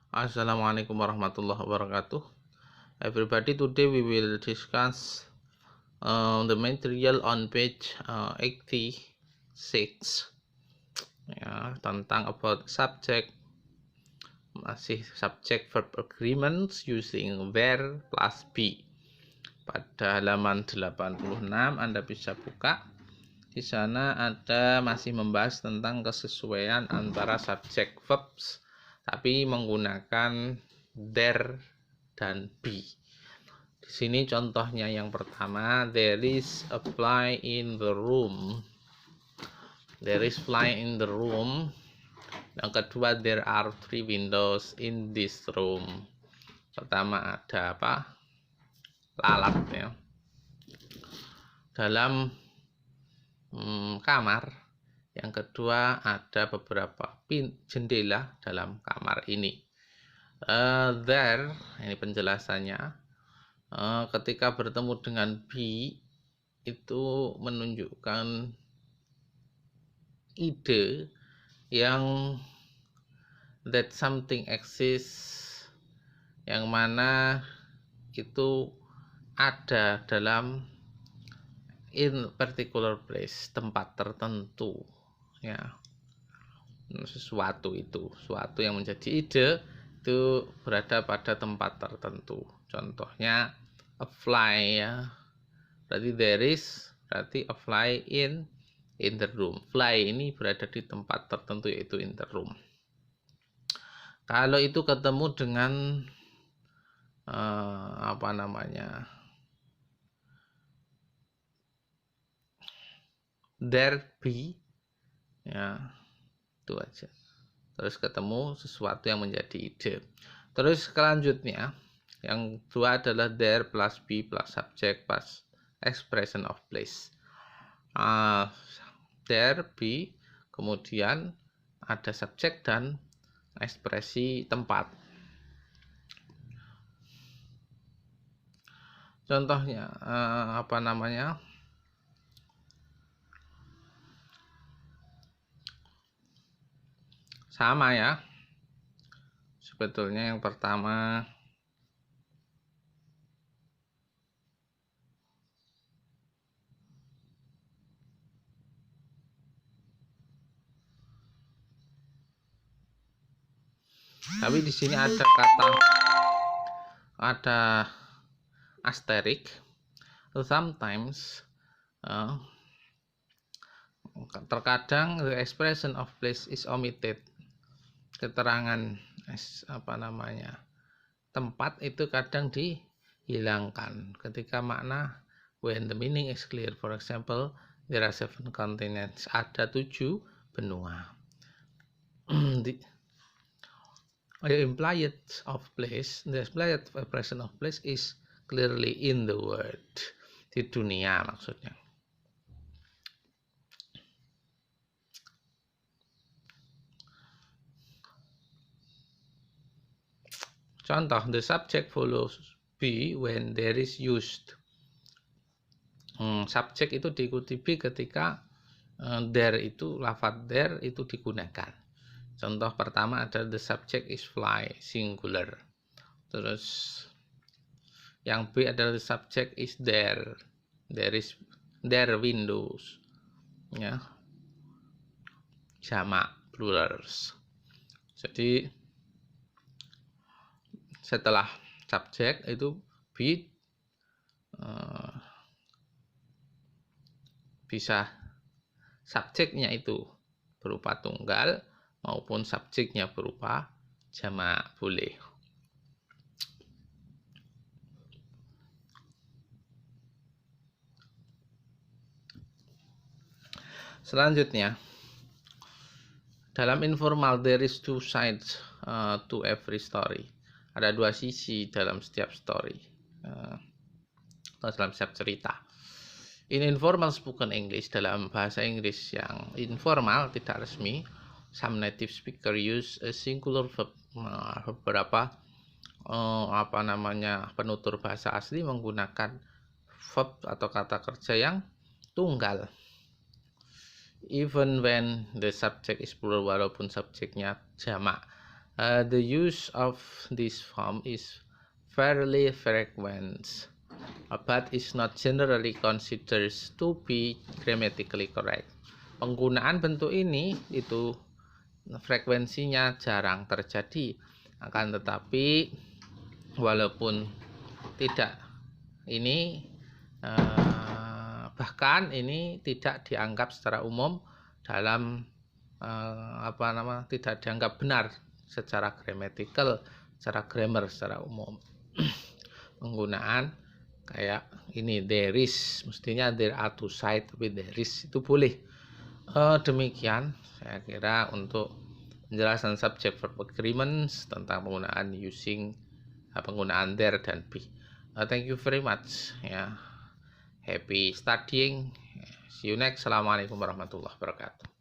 Assalamualaikum warahmatullahi wabarakatuh. Everybody, today we will discuss the material on page 86 ya, tentang about subject, masih subject verb agreements using where plus be. Pada halaman 86 Anda bisa buka. Di sana ada masih membahas tentang kesesuaian antara subject verbs tapi menggunakan there dan be. Di sini contohnya yang pertama, there is a fly in the room. There is fly in the room. Yang kedua, there are 3 windows in this room. Pertama ada apa? Lalat ya. Dalam kamar. Yang kedua ada beberapa jendela dalam kamar ini. There, ini penjelasannya. Ketika bertemu dengan be itu menunjukkan ide yang that something exists, yang mana itu ada dalam in particular place, tempat tertentu ya. Sesuatu yang menjadi ide itu berada pada tempat tertentu. Contohnya a fly ya, berarti there is, berarti a fly in the room. Fly ini berada di tempat tertentu, yaitu in the room. Kalau itu ketemu dengan there be ya, itu aja. Terus ketemu sesuatu yang menjadi ide. Terus selanjutnya yang dua adalah there plus be plus subject plus expression of place. There be, kemudian ada subjek dan ekspresi tempat. Contohnya sama ya. Sebetulnya yang pertama tapi di sini ada asterik. Sometimes terkadang the expression of place is omitted. Keterangan tempat itu kadang dihilangkan ketika makna when the meaning is clear. For example, there are 7 continents, ada 7 benua. The implied expression of place is clearly in the world, di dunia maksudnya. Contoh, the subject follows be when there is used. Subjek itu diikuti be ketika there itu, lafadz there itu digunakan. Contoh pertama ada the subject is fly, singular. Terus yang B adalah the subject is there. There is there windows. Ya. Jamak, plurals. Jadi setelah subjek itu be bisa subjeknya itu berupa tunggal maupun subjeknya berupa jamak, boleh. Selanjutnya, dalam informal there is 2 sides to every story. Ada 2 sisi dalam setiap story, atau dalam setiap cerita. In informal spoken English, dalam bahasa Inggris yang informal, tidak resmi, some native speaker use a singular verb. Beberapa penutur bahasa asli menggunakan verb atau kata kerja yang tunggal. Even when the subject is plural, walaupun subjeknya jamak. The use of this form is fairly frequent, but is not generally considered to be grammatically correct. Penggunaan bentuk ini itu frekuensinya jarang terjadi, akan tetapi walaupun tidak ini bahkan ini tidak dianggap secara umum dalam tidak dianggap benar secara gramatikal, secara grammar secara umum. Penggunaan kayak ini, there is, mestinya there are two sides, tapi there is itu boleh. Demikian saya kira untuk penjelasan subject verb agreements tentang penggunaan penggunaan there dan be. Thank you very much ya. Happy studying. See you next. Assalamualaikum warahmatullahi wabarakatuh.